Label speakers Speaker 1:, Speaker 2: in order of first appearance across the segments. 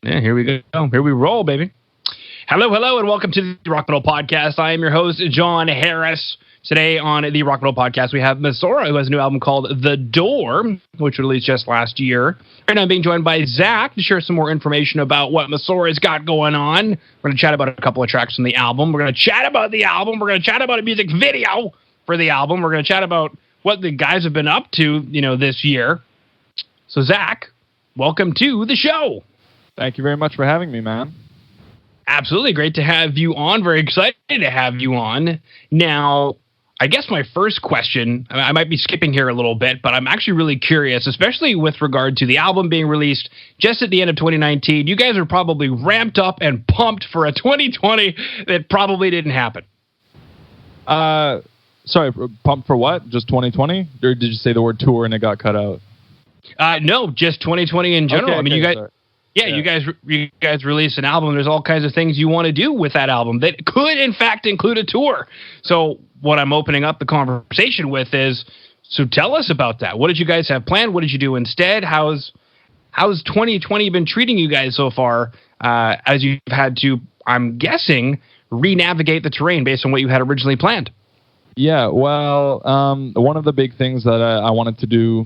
Speaker 1: Yeah, here we go. Here we roll, baby. Hello, and welcome to the Rock Metal Podcast. I am your host, John Harris. Today on the Rock Metal Podcast, we have Messora, who has a new album called The Door, which released just last year. And I'm being joined by Zach to share some more information about what Messora's got going on. We're going to chat about a couple of tracks from the album. We're going to chat about the album. We're going to chat about a music video for the album. We're going to chat about what the guys have been up to, this year. So, Zach, welcome to the show.
Speaker 2: Thank you very much for having me, man.
Speaker 1: Absolutely. Great to have you on. Very excited to have you on. Now, I guess my first question, I might be skipping here a little bit, but I'm actually really curious, especially with regard to the album being released just at the end of 2019. You guys are probably ramped up and pumped for a 2020 that probably didn't happen.
Speaker 2: Sorry, pumped for what? Just 2020? Or did you say the word tour and it got cut out?
Speaker 1: No, just 2020 in general.
Speaker 2: Okay,
Speaker 1: you guys... Sorry. Yeah, you guys release an album. There's all kinds of things you want to do with that album that could, in fact, include a tour. So what I'm opening up the conversation with is, so tell us about that. What did you guys have planned? What did you do instead? How's 2020 been treating you guys so far as you've had to, I'm guessing, re-navigate the terrain based on what you had originally planned?
Speaker 2: Yeah, well, one of the big things that I wanted to do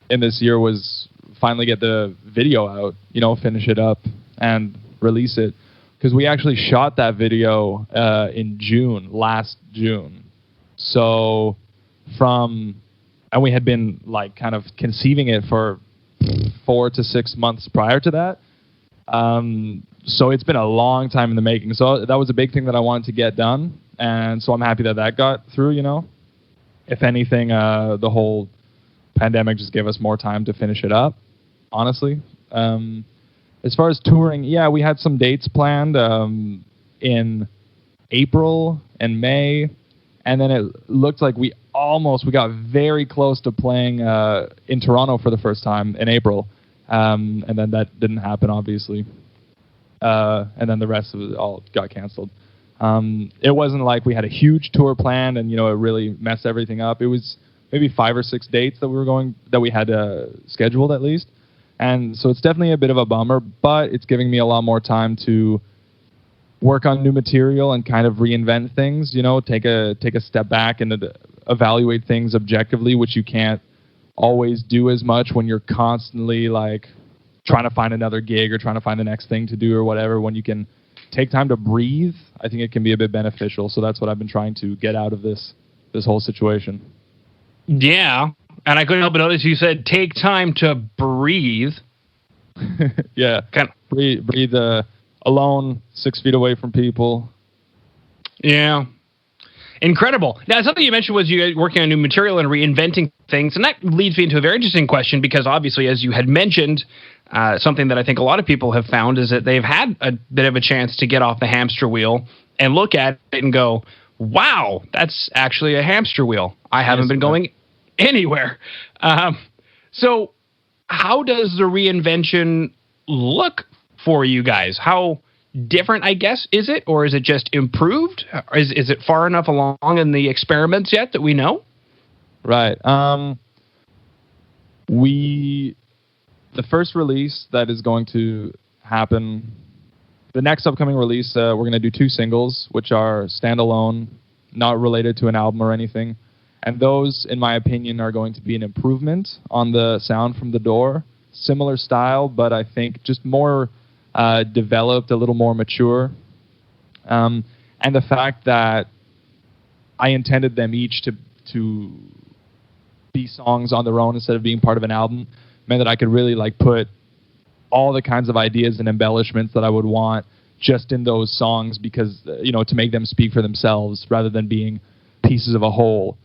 Speaker 2: in this year was finally get the video out, finish it up and release it. Because we actually shot that video in last June. So and we had been kind of conceiving it for 4 to 6 months prior to that. So it's been a long time in the making. So that was a big thing that I wanted to get done. And so I'm happy that got through, If anything, the whole pandemic just gave us more time to finish it up. Honestly, as far as touring, we had some dates planned in April and May, and then it looked like we got very close to playing in Toronto for the first time in April, and then that didn't happen, obviously, and then the rest of it all got canceled. It wasn't like we had a huge tour planned and it really messed everything up. It was maybe 5 or 6 dates that we had scheduled at least. And so it's definitely a bit of a bummer, but it's giving me a lot more time to work on new material and kind of reinvent things, take a step back and evaluate things objectively, which you can't always do as much when you're constantly trying to find another gig or trying to find the next thing to do or whatever. When you can take time to breathe, I think it can be a bit beneficial. So that's what I've been trying to get out of this whole situation.
Speaker 1: Yeah. And I couldn't help but notice you said take time to breathe.
Speaker 2: Yeah. Breathe alone, 6 feet away from people.
Speaker 1: Yeah. Incredible. Now, something you mentioned was you guys working on new material and reinventing things. And that leads me into a very interesting question because obviously, as you had mentioned, something that I think a lot of people have found is that they've had a bit of a chance to get off the hamster wheel and look at it and go, wow, that's actually a hamster wheel. I haven't been going anywhere. So how does the reinvention look for you guys? How different, I guess, is it? Or is it just improved? Is it far enough along in the experiments yet that we know?
Speaker 2: Right. The first release that is going to happen, the next upcoming release, we're going to do 2 singles, which are standalone, not related to an album or anything. And those, in my opinion, are going to be an improvement on the sound from The Door. Similar style, but I think just more developed, a little more mature. And the fact that I intended them each to be songs on their own instead of being part of an album meant that I could really put all the kinds of ideas and embellishments that I would want just in those songs because, to make them speak for themselves rather than being pieces of a whole.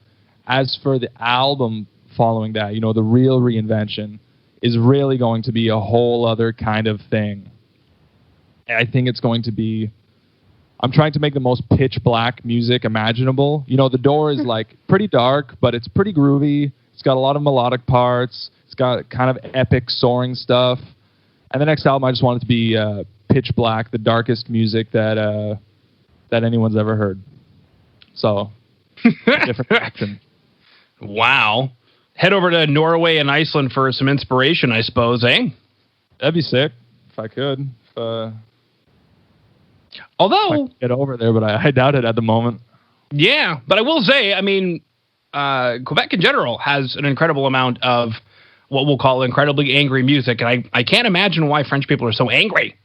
Speaker 2: As for the album following that, the real reinvention is really going to be a whole other kind of thing. I think it's going to be, I'm trying to make the most pitch black music imaginable. The Door is pretty dark, but it's pretty groovy. It's got a lot of melodic parts. It's got kind of epic soaring stuff. And the next album, I just want it to be pitch black, the darkest music that anyone's ever heard. So, different action.
Speaker 1: Wow. Head over to Norway and Iceland for some inspiration, I suppose, eh?
Speaker 2: That'd be sick if I could.
Speaker 1: Although
Speaker 2: get over there, but I doubt it at the moment.
Speaker 1: Yeah, but I will say, I mean, Quebec in general has an incredible amount of what we'll call incredibly angry music, and I can't imagine why French people are so angry.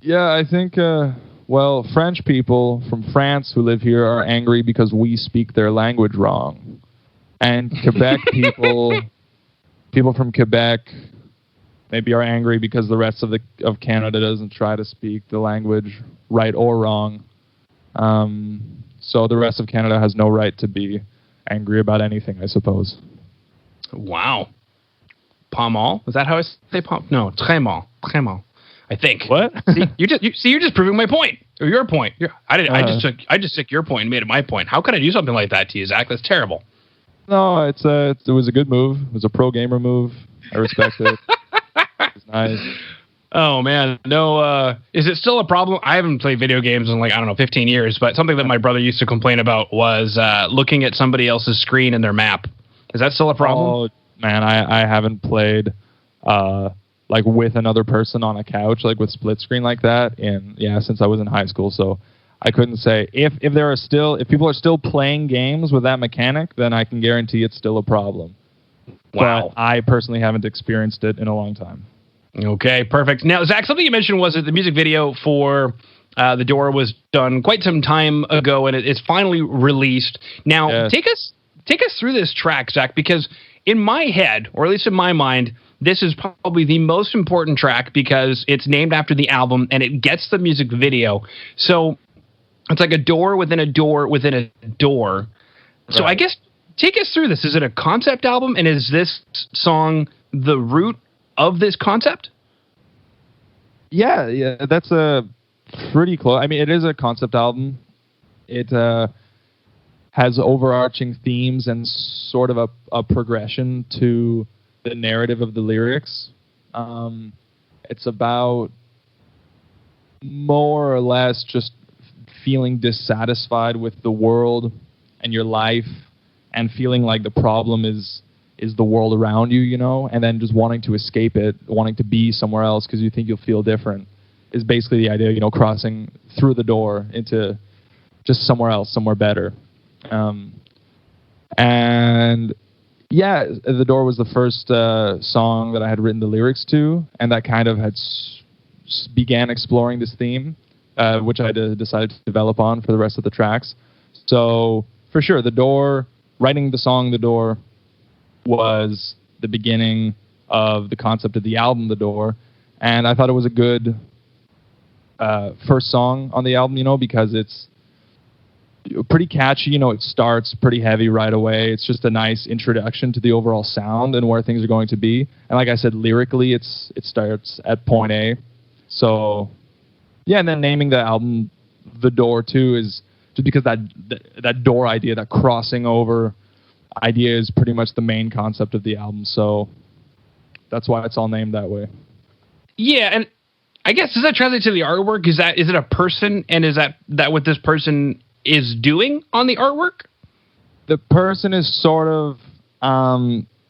Speaker 2: Yeah, I think, French people from France who live here are angry because we speak their language wrong. And Quebec people from Quebec maybe are angry because the rest of Canada doesn't try to speak the language right or wrong. So the rest of Canada has no right to be angry about anything, I suppose.
Speaker 1: Wow. Pas mal? Is that how I say pas? No, très mal. Très mal. I think.
Speaker 2: What?
Speaker 1: You're just proving my point, or your point. I just took your point and made it my point. How could I do something like that to you, Zach? That's terrible.
Speaker 2: No, it was a good move. It was a pro gamer move. I respect it. It's nice.
Speaker 1: Oh man, no. Is it still a problem? I haven't played video games in 15 years. But something that my brother used to complain about was looking at somebody else's screen and their map. Is that still a problem?
Speaker 2: Oh man, I haven't played with another person on a couch, with split screen like that, since I was in high school. So I couldn't say if people are still playing games with that mechanic, then I can guarantee it's still a problem.
Speaker 1: Wow.
Speaker 2: But I personally haven't experienced it in a long time.
Speaker 1: Okay, perfect. Now, Zach, something you mentioned was that the music video for The Door was done quite some time ago, and it's finally released. Now,
Speaker 2: yes.
Speaker 1: Take us through this track, Zach, because in my head, or at least in my mind, this is probably the most important track because it's named after the album and it gets the music video. So it's like a door within a door within a door. So I guess take us through this. Is it a concept album, and is this song the root of this concept?
Speaker 2: Yeah, that's a pretty close. I mean, it is a concept album. It has overarching themes and sort of a progression to the narrative of the lyrics. It's about more or less just feeling dissatisfied with the world and your life, and feeling like the problem is the world around you, and then just wanting to escape it, wanting to be somewhere else because you think you'll feel different, is basically the idea, crossing through the door into just somewhere else, somewhere better. And yeah, The Door was the first song that I had written the lyrics to, and that kind of had began exploring this theme, which I decided to develop on for the rest of the tracks. So for sure, The Door, writing the song The Door was the beginning of the concept of the album The Door, and I thought it was a good first song on the album, because it's pretty catchy. It starts pretty heavy right away. It's just a nice introduction to the overall sound and where things are going to be. And like I said, lyrically, it starts at point A. So yeah, and then naming the album The Door too is just because that door idea, that crossing over idea, is pretty much the main concept of the album. So that's why it's all named that way. Yeah,
Speaker 1: and I guess, does that translate to the artwork? Is it a person, and is that what this person is doing on the artwork?
Speaker 2: The person is sort of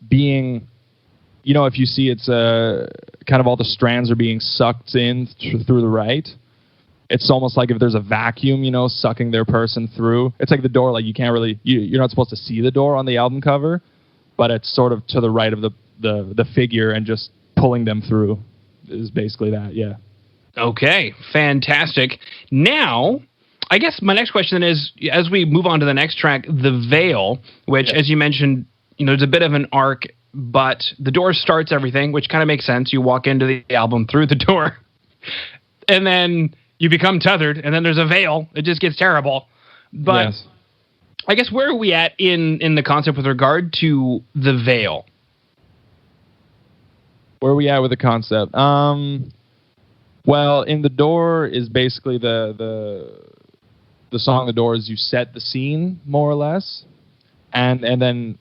Speaker 2: being, if you see, it's kind of all the strands are being sucked in through the right. It's almost like if there's a vacuum, sucking their person through. It's like the door, you can't really, you're not supposed to see the door on the album cover, but it's sort of to the right of the figure and just pulling them through is basically that, yeah.
Speaker 1: Okay, fantastic. Now, I guess my next question is, as we move on to the next track, The Veil, which, as you mentioned, there's a bit of an arc, but the door starts everything, which kind of makes sense. You walk into the album through the door, and then you become tethered, and then there's a veil. It just gets terrible. But yes. I guess, where are we at in the concept with regard to The Veil?
Speaker 2: Where are we at with the concept? Well, in The Door is basically the song The Door is you set the scene, more or less. And then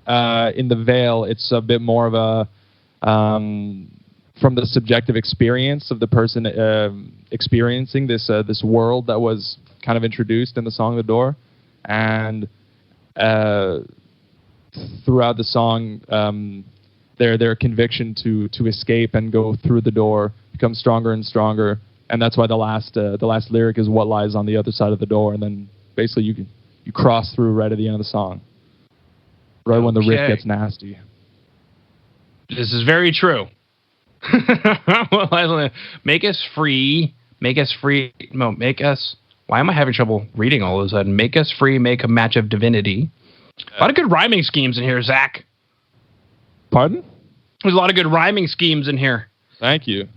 Speaker 2: in The Veil, it's a bit more of a from the subjective experience of the person experiencing this world that was kind of introduced in the song The Door. And throughout the song, their conviction to escape and go through the door becomes stronger and stronger, and that's why the last lyric is what lies on the other side of the door, and then basically you cross through right at the end of the song, right when the riff gets nasty.
Speaker 1: This is very true. Well, make us free. Make us free. No, make us. Why am I having trouble reading all of a sudden? Make us free. Make a match of divinity. A lot of good rhyming schemes in here, Zach.
Speaker 2: Pardon?
Speaker 1: There's a lot of good rhyming schemes in here.
Speaker 2: Thank you.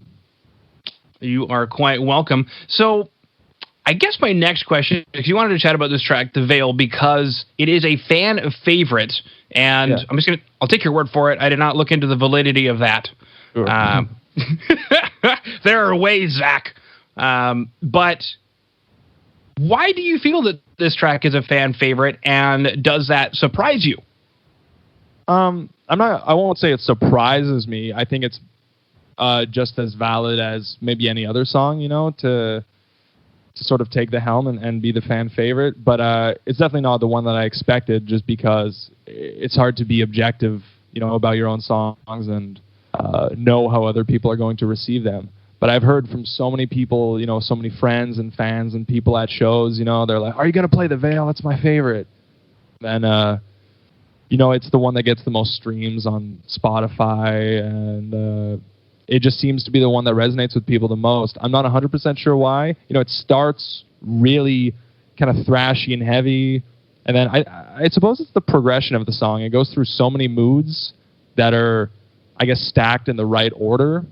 Speaker 1: You are quite welcome. So, I guess my next question, if you wanted to chat about this track, The Veil, because it is a fan favorite, and I'll take your word for it. I did not look into the validity of that.
Speaker 2: Sure.
Speaker 1: There are ways, Zach. But why do you feel that this track is a fan favorite, and does that surprise you?
Speaker 2: I won't say it surprises me. I think it's just as valid as maybe any other song, to sort of take the helm and be the fan favorite. But it's definitely not the one that I expected, just because it's hard to be objective, about your own songs and know how other people are going to receive them. But I've heard from so many people, so many friends and fans and people at shows, they're like, "Are you going to play The Veil? That's my favorite." And, it's the one that gets the most streams on Spotify, and it just seems to be the one that resonates with people the most. I'm not 100% sure why. It starts really kind of thrashy and heavy, and then I suppose it's the progression of the song. It goes through so many moods that are, I guess, stacked in the right order.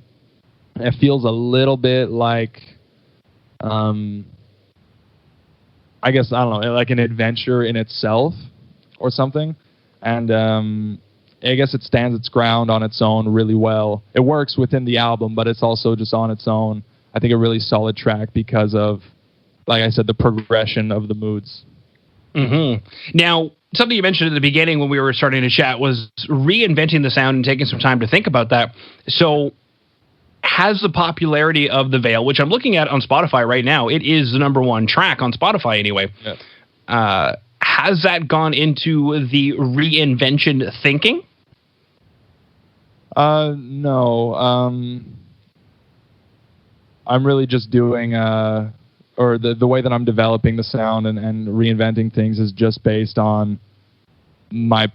Speaker 2: It feels a little bit like, I guess, I don't know, like an adventure in itself or something. And I guess it stands its ground on its own really well. It works within the album, but it's also just on its own, I think, a really solid track because of, like I said, the progression of the moods.
Speaker 1: Mm-hmm. Now, something you mentioned at the beginning when we were starting to chat was reinventing the sound and taking some time to think about that. So has the popularity of The Veil, which I'm looking at on Spotify right now, it is the number one track on Spotify anyway. Yeah. Has that gone into the reinvention thinking?
Speaker 2: No. I'm really just doing, or the way that I'm developing the sound and reinventing things is just based on my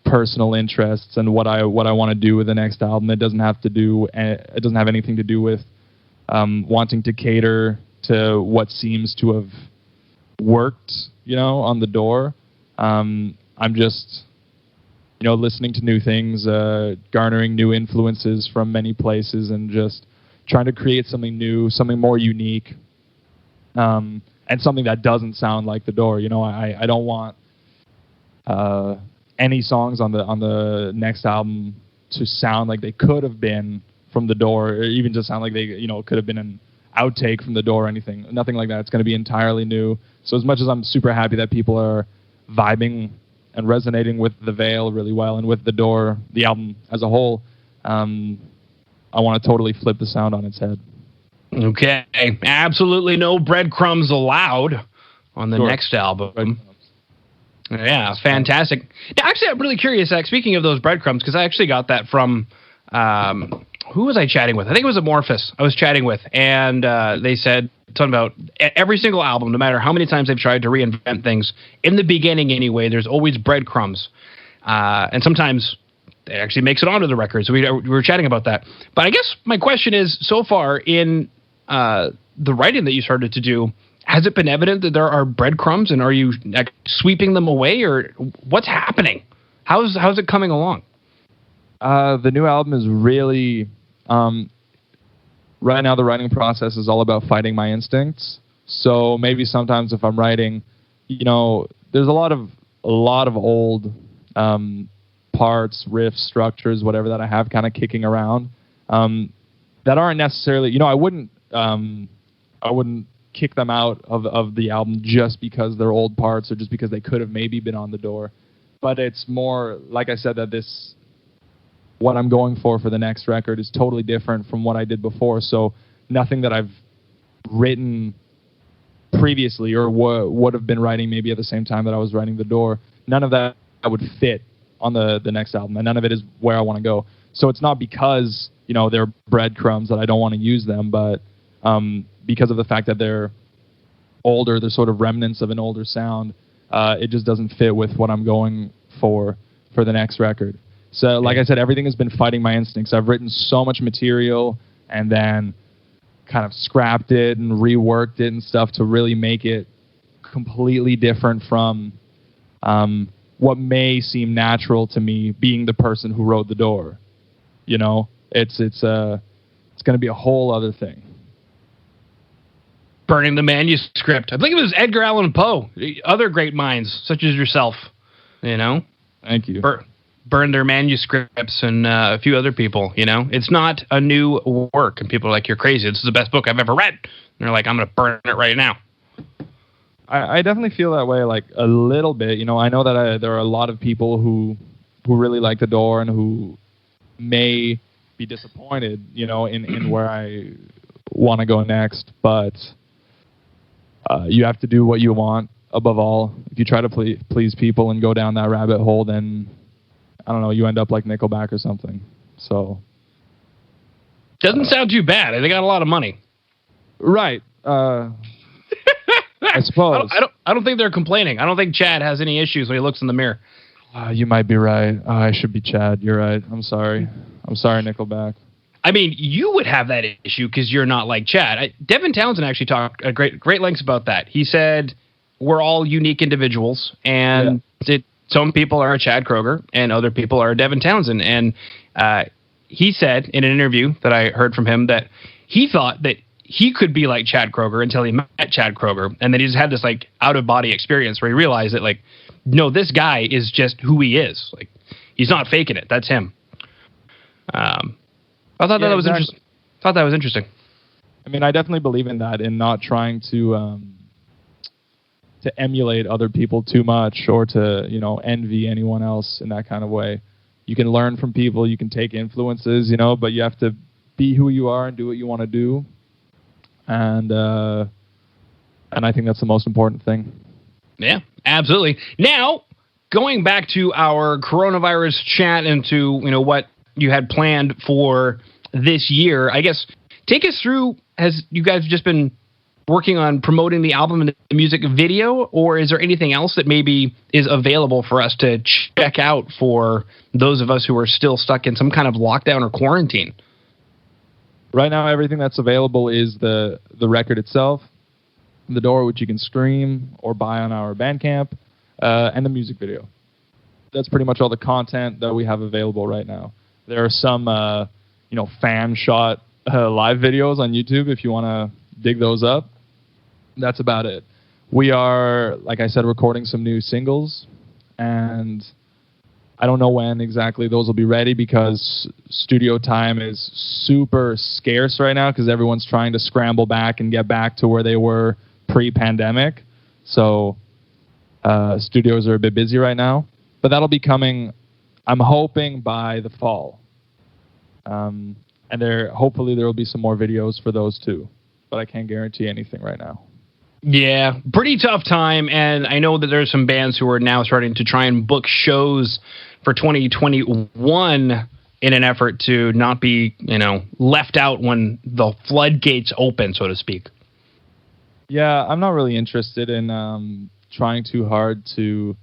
Speaker 2: personal interests and what I want to do with the next album. It doesn't have anything to do with wanting to cater to what seems to have worked, on the door. I'm just, listening to new things, garnering new influences from many places, and just trying to create something new, something more unique, and something that doesn't sound like the door. I don't want any songs on the next album to sound like they could have been from the door, or even just sound like they could have been an outtake from the door or anything. Nothing like that. It's going to be entirely new. So as much as I'm super happy that people are vibing and resonating with The Veil really well and with The Door, the album as a whole, I want to totally flip the sound on its head.
Speaker 1: Okay. Absolutely no breadcrumbs allowed on the next album. Yeah, fantastic. Now, actually, I'm really curious, Zach, speaking of those breadcrumbs, because I actually got that from, who was I chatting with? I think it was Amorphous I was chatting with, and they said something about every single album, no matter how many times they've tried to reinvent things, in the beginning anyway, there's always breadcrumbs. And sometimes it actually makes it onto the record, so we were chatting about that. But I guess my question is, so far in the writing that you started to do, has it been evident that there are breadcrumbs, and are you sweeping them away, or what's happening? How's it coming along?
Speaker 2: The new album is really, right now the writing process is all about fighting my instincts. So maybe sometimes if I'm writing, there's a lot of old parts, riffs, structures, whatever that I have kind of kicking around, that aren't necessarily, I wouldn't kick them out of the album just because they're old parts or just because they could have maybe been on the door. But it's more, like I said, that what I'm going for the next record is totally different from what I did before. So nothing that I've written previously or would have been writing maybe at the same time that I was writing The Door, none of that would fit on the next album, and none of it is where I want to go. So it's not because, they're breadcrumbs that I don't want to use them, but because of the fact that they're older, they're sort of remnants of an older sound, it just doesn't fit with what I'm going for the next record. So like I said, everything has been fighting my instincts. I've written so much material and then kind of scrapped it and reworked it and stuff to really make it completely different from what may seem natural to me, being the person who wrote The Door. It's going to be a whole other thing.
Speaker 1: Burning the manuscript. I think it was Edgar Allan Poe. Other great minds, such as yourself.
Speaker 2: Thank you.
Speaker 1: Burn their manuscripts and a few other people. It's not a new work, and people are like, "You're crazy. This is the best book I've ever read." And they're like, "I'm going to burn it right now."
Speaker 2: I definitely feel that way, like a little bit. I know that there are a lot of people who really like The Door and who may be disappointed, in where I want to go next. But you have to do what you want above all. If you try to please people and go down that rabbit hole, then I don't know, you end up like Nickelback or something. So
Speaker 1: doesn't sound too bad. They got a lot of money,
Speaker 2: right? I suppose.
Speaker 1: I don't think they're complaining. I don't think Chad has any issues when he looks in the mirror.
Speaker 2: You might be right. I should be Chad. You're right. I'm sorry, Nickelback.
Speaker 1: I mean, you would have that issue because you're not like Chad. Devin Townsend actually talked at great lengths about that. He said we're all unique individuals, and some people are Chad Kroger, and other people are Devin Townsend. And he said in an interview that I heard from him that he thought that he could be like Chad Kroger until he met Chad Kroger, and then he just had this like out of body experience where he realized that like, no, this guy is just who he is. Like, he's not faking it. That's him. I thought that was interesting. Thought that was interesting.
Speaker 2: I mean, I definitely believe in that, in not trying to emulate other people too much or to envy anyone else in that kind of way. You can learn from people, you can take influences, but you have to be who you are and do what you want to do. And I think that's the most important thing.
Speaker 1: Yeah, absolutely. Now, going back to our coronavirus chat and to what you had planned for this year, I guess take us through. Has you guys just been working on promoting the album and the music video, or is there anything else that maybe is available for us to check out for those of us who are still stuck in some kind of lockdown or quarantine?
Speaker 2: Right now, everything that's available is the record itself, The Door, which you can stream or buy on our Bandcamp, and the music video. That's pretty much all the content that we have available right now. There are some, fan shot live videos on YouTube if you want to dig those up. That's about it. We are, like I said, recording some new singles, and I don't know when exactly those will be ready because studio time is super scarce right now because everyone's trying to scramble back and get back to where they were pre-pandemic. So studios are a bit busy right now. But that'll be coming, I'm hoping, by the fall. And hopefully there will be some more videos for those too. But I can't guarantee anything right now.
Speaker 1: Yeah, pretty tough time, and I know that there's some bands who are now starting to try and book shows for 2021 in an effort to not be, left out when the floodgates open, so to speak.
Speaker 2: Yeah, I'm not really interested in trying too hard to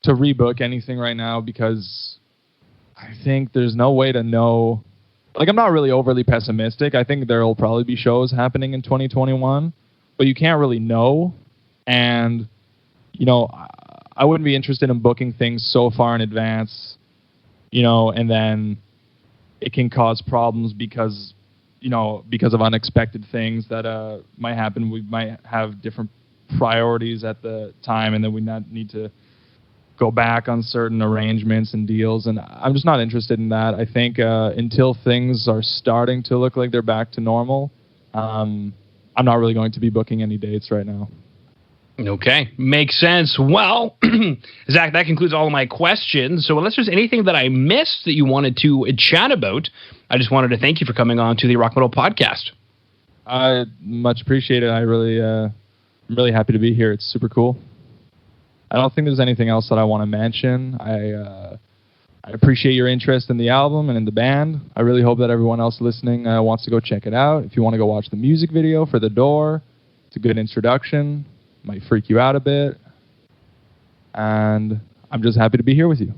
Speaker 2: rebook anything right now because I think there's no way to know. Like, I'm not really overly pessimistic. I think there will probably be shows happening in 2021. But you can't really know, and, I wouldn't be interested in booking things so far in advance, and then it can cause problems because of unexpected things that might happen. We might have different priorities at the time, and then we not need to go back on certain arrangements and deals, and I'm just not interested in that. I think until things are starting to look like they're back to normal, I'm not really going to be booking any dates right now.
Speaker 1: Okay, makes sense. Well, Zach, that concludes all of my questions. So unless there's anything that I missed that you wanted to chat about, I just wanted to thank you for coming on to the Rock Metal Podcast.
Speaker 2: I much appreciate it. I'm really happy to be here. It's super cool. I don't think there's anything else that I want to mention. I I appreciate your interest in the album and in the band. I really hope that everyone else listening wants to go check it out. If you want to go watch the music video for The Door, it's a good introduction. Might freak you out a bit. And I'm just happy to be here with you.